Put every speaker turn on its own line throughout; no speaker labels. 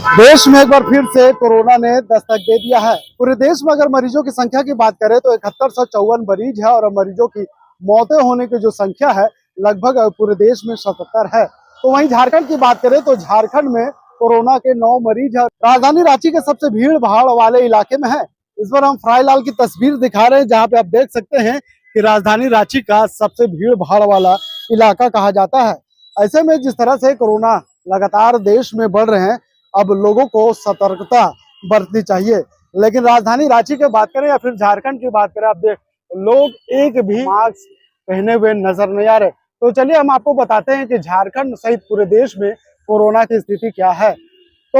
देश में एक बार फिर से कोरोना ने दस्तक दे दिया है। पूरे देश में अगर मरीजों की संख्या की बात करें तो 7154 मरीज है और मरीजों की मौतें होने की जो संख्या है लगभग पूरे देश में 77 है। तो वहीं झारखंड की बात करें तो झारखंड में कोरोना के 9 मरीज है। राजधानी रांची के सबसे भीड़ भाड़ वाले इलाके में है। इस बार हम फ्राईलाल की तस्वीर दिखा रहे हैं जहाँ पे आप देख सकते हैं कि राजधानी रांची का सबसे भीड़ भाड़ वाला इलाका कहा जाता है। ऐसे में जिस तरह से कोरोना लगातार देश में बढ़ रहे हैं, अब लोगों को सतर्कता बरतनी चाहिए। लेकिन राजधानी रांची की बात करें या फिर झारखंड की बात करें, आप देख लोग एक भी मास्क पहने हुए नजर नहीं आ रहे। तो चलिए हम आपको बताते हैं कि झारखंड सहित पूरे देश में कोरोना की स्थिति क्या है। तो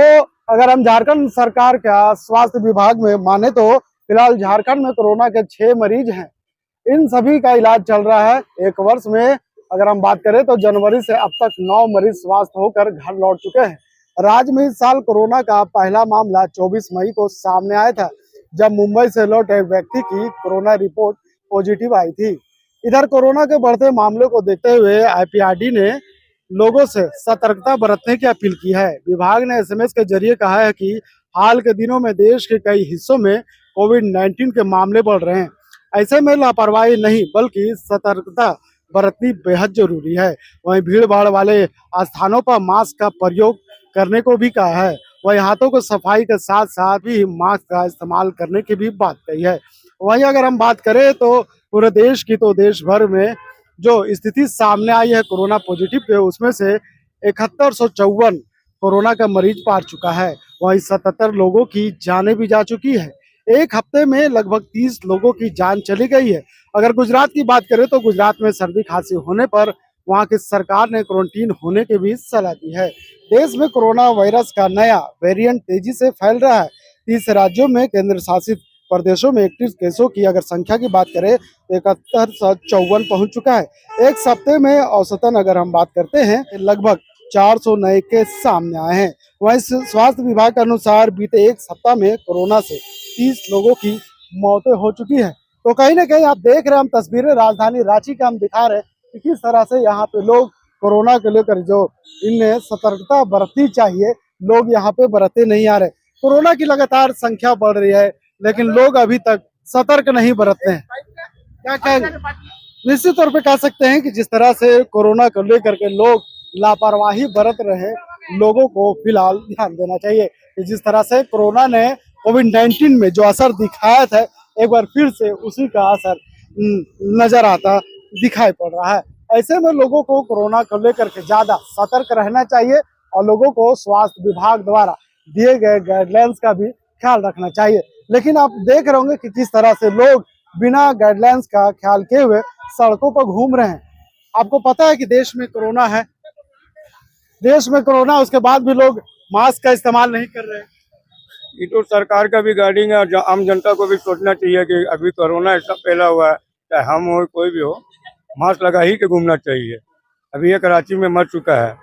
अगर हम झारखंड सरकार का स्वास्थ्य विभाग में माने तो फिलहाल झारखंड में कोरोना के 6 मरीज हैं। इन सभी का इलाज चल रहा है। एक वर्ष में अगर हम बात करें तो जनवरी से अब तक 9 मरीज स्वस्थ होकर घर लौट चुके हैं। राज्य में इस साल कोरोना का पहला मामला 24 मई को सामने आया था, जब मुंबई से लौटे व्यक्ति की कोरोना रिपोर्ट पॉजिटिव आई थी। इधर कोरोना के बढ़ते मामलों को देखते हुए आईपीआरडी ने लोगों से सतर्कता बरतने की अपील की है। विभाग ने एसएमएस के जरिए कहा है कि हाल के दिनों में देश के कई हिस्सों में कोविड-19 के मामले बढ़ रहे हैं। ऐसे में लापरवाही नहीं बल्कि सतर्कता बरतनी बेहद जरूरी है। वहीं भीड़ भाड़ वाले स्थानों पर मास्क का प्रयोग करने को भी कहा है। वहीं हाथों को सफाई के साथ साथ भी मास्क का इस्तेमाल करने की भी बात कही है। वहीं अगर हम बात करें तो पूरे देश की, तो देश भर में जो स्थिति सामने आई है कोरोना पॉजिटिव के, उसमें से 7154 कोरोना का मरीज पार चुका है। वहीं 77 लोगों की जानें भी जा चुकी है। एक हफ्ते में लगभग 30 लोगों की जान चली गई है। अगर गुजरात की बात करें तो गुजरात में सर्दी खांसी होने पर वहां की सरकार ने क्वारंटीन होने की भी सलाह दी है। देश में कोरोना वायरस का नया वेरिएंट तेजी से फैल रहा है। 30 राज्यों में केंद्र शासित प्रदेशों में एक्टिव केसों की अगर संख्या की बात करें तो 7154 पहुंच चुका है। एक सप्ते में औसतन अगर हम बात करते हैं लगभग 400 नए केस सामने आए हैं। वहीं स्वास्थ्य विभाग के अनुसार बीते एक सप्ताह में कोरोना से 30 लोगों की मौतें हो चुकी है। तो कहीं ना कहीं आप देख रहे हैं, हम तस्वीरें राजधानी रांची का हम दिखा रहे हैं कि किस तरह से यहाँ पे लोग कोरोना को लेकर जो इन्हें सतर्कता बरतनी चाहिए, लोग यहाँ पे बरतते नहीं आ रहे। कोरोना की लगातार संख्या बढ़ रही है लेकिन लोग अभी तक सतर्क नहीं बरतते हैं। क्या कहेंगे? निश्चित तौर पे कह सकते हैं कि जिस तरह से कोरोना को लेकर के लोग लापरवाही बरत रहे, लोगों को फिलहाल ध्यान देना चाहिए कि जिस तरह से कोरोना ने कोविड-19 में जो असर दिखाया था, एक बार फिर से उसी का असर नजर आता दिखाई पड़ रहा है। ऐसे में लोगों को कोरोना को लेकर के ज्यादा सतर्क रहना चाहिए और लोगों को स्वास्थ्य विभाग द्वारा दिए गए गाइडलाइंस का भी ख्याल रखना चाहिए। लेकिन आप देख रहे होंगे कि किस तरह से लोग बिना गाइडलाइंस का ख्याल किए हुए सड़कों पर घूम रहे हैं। आपको पता है कि देश में कोरोना है, देश में कोरोना, उसके बाद भी लोग मास्क का इस्तेमाल नहीं कर रहे हैं।
ये तो सरकार का भी गाइडिंग है और आम जनता को भी सोचना चाहिए कि अभी कोरोना इतना फैला हुआ है, चाहे हम हो कोई भी हो, मास्क लगा ही के घूमना चाहिए। अभी एक कराची में मर चुका है,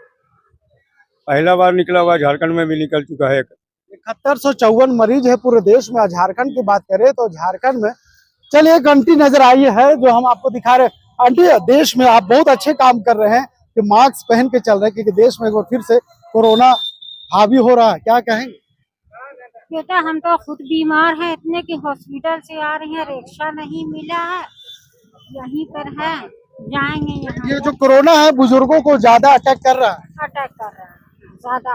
पहला बार निकला हुआ, झारखंड में भी निकल चुका है।
7154 मरीज है पूरे देश में। झारखंड की बात करें तो झारखंड में चलिए एक आंटी नजर आई है जो हम आपको दिखा रहे हैं। आंटी, देश में आप बहुत अच्छे काम कर रहे हैं कि मास्क पहन के चल रहे हैं, क्योंकि देश में एक बार फिर से कोरोना हावी हो रहा है, क्या कहेंगे?
बेटा हम तो खुद बीमार हैं इतने कि हॉस्पिटल से आ रही हैं, रिक्शा नहीं मिला है, यहीं पर है, जाएंगे यहाँ।
ये जो कोरोना है बुजुर्गों को ज्यादा अटैक कर रहा है,
अटैक कर रहा है ज्यादा।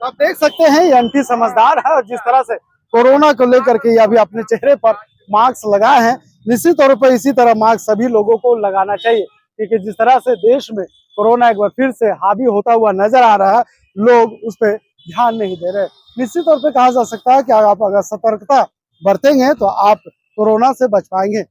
आप देख सकते हैं ये आंटी समझदार है और जिस तरह से कोरोना को लेकर के अभी अपने चेहरे पर मास्क लगाए हैं। निश्चित तौर पर इसी तरह मास्क सभी लोगों को लगाना चाहिए, क्योंकि जिस तरह से देश में कोरोना एक बार फिर से हावी होता हुआ नजर आ रहा है, लोग उस पर ध्यान नहीं दे रहे। निश्चित तौर पे कहा जा सकता है कि आप अगर सतर्कता बरतेंगे तो आप कोरोना से बच पाएंगे।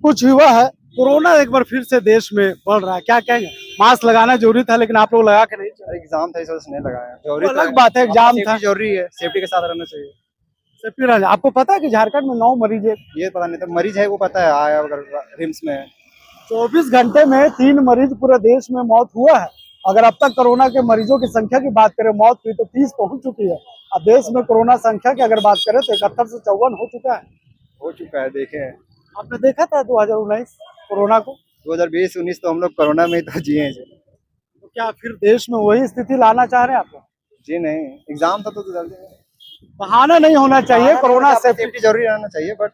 कुछ हुआ है, कोरोना एक बार फिर से देश में बढ़ रहा है, क्या कहेंगे? मास्क लगाना जरूरी था लेकिन आप लोग लगा के नहीं चले।
एग्जाम था इस वजह से नहीं लगाया। जरूरी
अलग बात है, एग्जाम था,
जरूरी है, सेफ्टी के साथ रहना चाहिए।
सेफ्टी रहना। आपको पता है कि झारखंड में 9 मरीज है?
ये पता नहीं था, मरीज है वो पता है, आया अगर रिम्स में।
24 घंटे में 3 मरीज पूरे देश में मौत हुआ है। अगर अब तक कोरोना के मरीजों की संख्या की बात करें मौत की तो 30 पहुंच चुकी है। अब देश में कोरोना संख्या की अगर बात करें तो 7154 हो चुका है।
देखे हैं।
आपने देखा था 2019 कोरोना को?
2020-19 तो हम लोग कोरोना में ही तो जिए हैं।
तो क्या फिर देश में वही स्थिति लाना चाह रहे हैं आप?
जी नहीं, एग्जाम था तो जल्दी
बहाना नहीं होना चाहिए, कोरोना से
सेफ्टी जरूरी रहना चाहिए, बट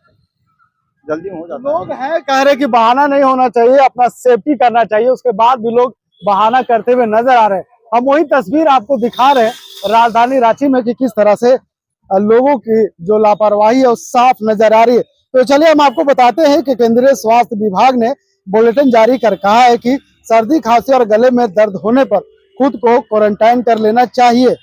जल्दी हो जाता
लोग हैं कह रहे कि बहाना नहीं होना चाहिए, अपना सेफ्टी करना चाहिए, उसके बाद भी लोग बहाना करते हुए नजर आ रहे हैं। हम वही तस्वीर आपको दिखा रहे हैं राजधानी रांची में कि किस तरह से लोगों की जो लापरवाही है वो साफ नजर आ रही है। तो चलिए हम आपको बताते हैं कि केंद्रीय स्वास्थ्य विभाग ने बुलेटिन जारी कर कहा है कि सर्दी खांसी और गले में दर्द होने पर खुद को क्वारंटाइन कर लेना चाहिए।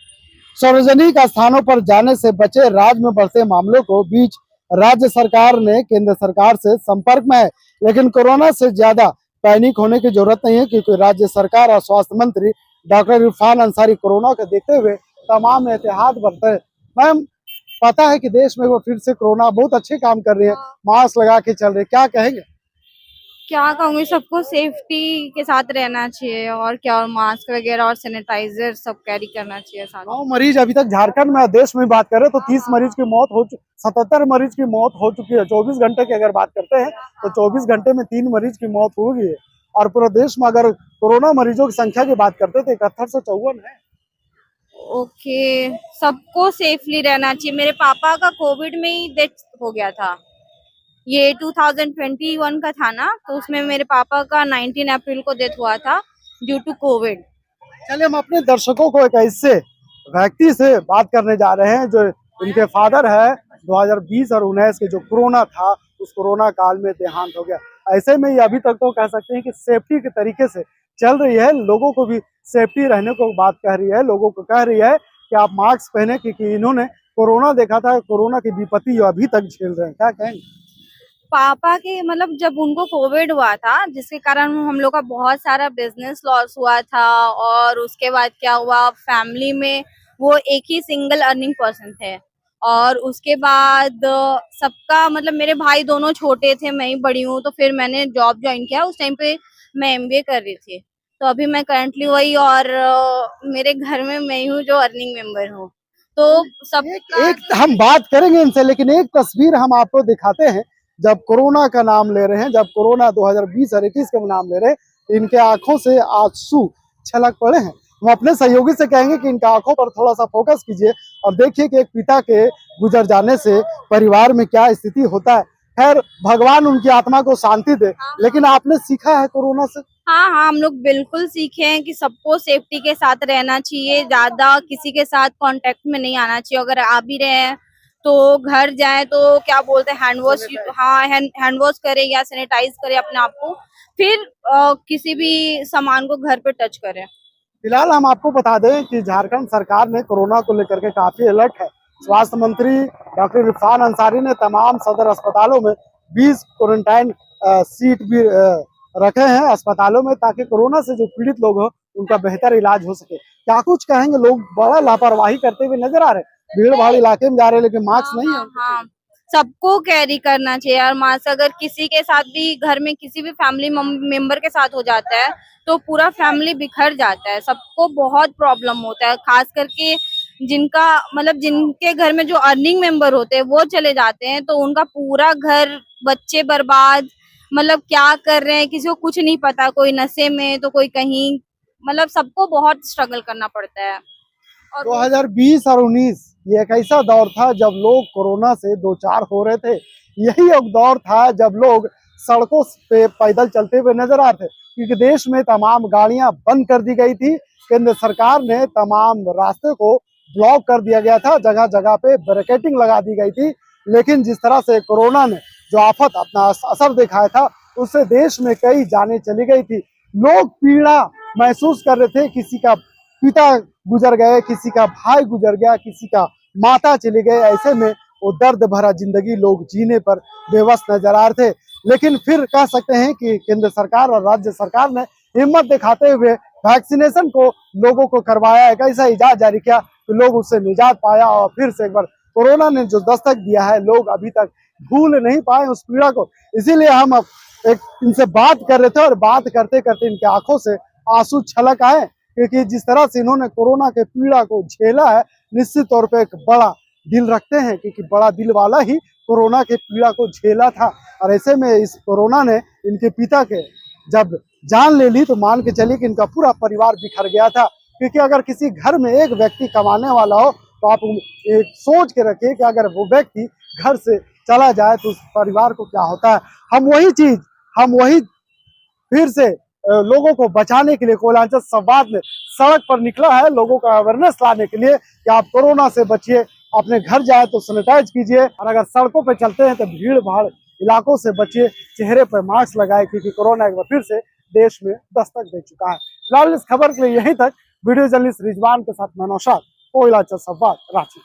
सार्वजनिक स्थानों पर जाने से बचे, राज्य में बढ़ते मामलों को बीच राज्य सरकार ने केंद्र सरकार से संपर्क में है, लेकिन कोरोना से ज्यादा पैनिक होने की जरूरत नहीं है, क्योंकि राज्य सरकार और स्वास्थ्य मंत्री डॉक्टर इरफान अंसारी कोरोना को देखते हुए तमाम एहतियात बरते हैं। मैम, पता है कि देश में वो फिर से कोरोना बहुत अच्छे काम कर रही है, मास्क लगा के चल रहे, क्या कहेंगे?
क्या कहूँगी, सबको सेफ्टी के साथ रहना चाहिए और क्या, और मास्क वगैरह और सैनिटाइजर सब कैरी करना चाहिए साथ में।
9 मरीज अभी तक झारखंड में, देश में बात करें तो 30 मरीज की मौत हो 77 मरीज की मौत हो चुकी है। 24 घंटे की अगर बात करते हैं तो 24 घंटे में 3 मरीज की मौत हो गई है। और पूरे देश में अगर कोरोना मरीजों की संख्या की बात करते तो 7154 है।
ओके, सबको सेफली रहना चाहिए। मेरे पापा का कोविड में ही डेथ हो गया था, ये 2021 का था ना, तो उसमें मेरे पापा का 19 अप्रैल को डेथ हुआ था ड्यू टू कोविड।
चलिए हम अपने दर्शकों को एक ऐसे व्यक्ति से बात करने जा रहे हैं जो इनके फादर है 2020 और 19 के जो कोरोना था, उस कोरोना काल में देहांत हो गया। ऐसे में ये अभी तक तो कह सकते हैं कि सेफ्टी के तरीके से चल रही है, लोगों को भी सेफ्टी रहने को बात कह रही है, लोगों को कह रही है कि आप मास्क पहने, क्योंकि इन्होंने कोरोना देखा था, कोरोना की विपत्ति अभी तक झेल रहे हैं। क्या कहेंगे?
पापा के मतलब जब उनको कोविड हुआ था, जिसके कारण हम लोग का बहुत सारा बिजनेस लॉस हुआ था, और उसके बाद क्या हुआ, फैमिली में वो एक ही सिंगल अर्निंग पर्सन थे, और उसके बाद सबका मतलब मेरे भाई दोनों छोटे थे, मैं ही बड़ी हूँ, तो फिर मैंने जॉब ज्वाइन किया। उस टाइम पे मैं एमबीए कर रही थी, तो अभी मैं करंटली वही, और मेरे घर में मैं ही हूँ जो अर्निंग मेंबर हूँ। तो सब
एक हम बात करेंगे इनसे, लेकिन एक तस्वीर हम आपको दिखाते हैं जब कोरोना का नाम ले रहे हैं, जब कोरोना 2020 और 21 का नाम ले रहे हैं, इनके आंखों से आंसू छलक पड़े हैं। हम अपने सहयोगी से कहेंगे कि इनका आंखों पर थोड़ा सा फोकस कीजिए और देखिए कि एक पिता के गुजर जाने से परिवार में क्या स्थिति होता है। खैर, भगवान उनकी आत्मा को शांति दे, लेकिन आपने सीखा है कोरोना से?
हाँ हाँ, हम लोग बिल्कुल सीखे हैं कि सबको सेफ्टी के साथ रहना चाहिए, ज्यादा किसी के साथ कांटेक्ट में नहीं आना चाहिए। अगर आ भी रहे हैं तो घर जाए तो क्या बोलते हैं, हैंड वॉश, हाँ हैंड वॉश करें या सैनिटाइज करें अपने आप को, फिर किसी भी सामान को घर पे टच करें।
फिलहाल हम आपको बता दें कि झारखंड सरकार ने कोरोना को लेकर के काफी अलर्ट है। स्वास्थ्य मंत्री डॉक्टर इरफान अंसारी ने तमाम सदर अस्पतालों में 20 क्वारंटाइन सीट भी रखे हैं अस्पतालों में, ताकि कोरोना से जो पीड़ित लोग हो उनका बेहतर इलाज हो सके। क्या कुछ कहेंगे? लोग बड़ा लापरवाही करते हुए नजर आ रहे हैं, भीड़ भाड़ इलाके में जा रहे हैं, लेकिन मास्क नहीं है।
हाँ, सबको कैरी करना चाहिए यार मास्क। अगर किसी के साथ भी घर में किसी भी फैमिली मेंबर के साथ हो जाता है तो पूरा फैमिली बिखर जाता है, सबको बहुत प्रॉब्लम होता है। खास करके जिनका मतलब जिनके घर में जो अर्निंग मेंबर होते हैं वो चले जाते हैं, तो उनका पूरा घर, बच्चे बर्बाद, मतलब क्या कर रहे हैं किसी को कुछ नहीं पता, कोई नशे में तो कोई कहीं, मतलब सबको बहुत स्ट्रगल करना पड़ता है। और
2020 और 19 ये एक ऐसा दौर था जब लोग कोरोना से दो चार हो रहे थे। यही एक दौर था जब लोग सड़कों पे पैदल चलते हुए नजर आते थे, क्योंकि देश में तमाम गाड़ियां बंद कर दी गई थी। केंद्र सरकार ने तमाम रास्ते को ब्लॉक कर दिया गया था, जगह जगह पे बैरिकेडिंग लगा दी गई थी। लेकिन जिस तरह से कोरोना ने जो आफत अपना असर दिखाया था, उससे देश में कई जानें चली गई थी। लोग पीड़ा महसूस कर रहे थे, किसी का पिता गुजर गए, किसी का भाई गुजर गया, किसी का माता चली गए। ऐसे में वो दर्द भरा जिंदगी लोग जीने पर बेबस नजर आ रहे थे। लेकिन फिर कह सकते हैं कि केंद्र सरकार और राज्य सरकार ने हिम्मत दिखाते हुए वैक्सीनेशन को लोगों को करवाया, एक ऐसा इजाज़त जारी किया कि लोग उससे निजात पाया। और फिर से एक बार कोरोना ने जो दस्तक दिया है, लोग अभी तक भूल नहीं पाए उस पीड़ा को। इसीलिए हम अब एक इनसे बात कर रहे थे और बात करते करते इनके आंखों से आंसू छलक आए, क्योंकि जिस तरह से इन्होंने कोरोना के पीड़ा को झेला है, निश्चित तौर पे एक बड़ा दिल रखते हैं, क्योंकि बड़ा दिल वाला ही कोरोना के पीड़ा को झेला था। और ऐसे में इस कोरोना ने इनके पिता के जब जान ले ली तो मान के चलिए कि इनका पूरा परिवार बिखर गया था। क्योंकि अगर किसी घर में एक व्यक्ति कमाने वाला हो तो आप एक सोच के रखिए कि अगर वो व्यक्ति घर से चला जाए तो उस परिवार को क्या होता है। हम वही फिर से लोगों को बचाने के लिए कोयलांचल संवाद में सड़क पर निकला है, लोगों का अवेयरनेस लाने के लिए कि आप कोरोना से बचिए, अपने घर जाए तो सैनिटाइज कीजिए, और अगर सड़कों पे चलते हैं तो भीड़ भाड़ इलाकों से बचिए, चेहरे पर मास्क लगाए, क्योंकि कोरोना एक बार फिर से देश में दस्तक दे चुका है। फिलहाल इस खबर के लिए यहीं तक। वीडियो जर्नलिस्ट रिजवान के साथ मैं नौशाद, कोयलांचल संवाद, रांची।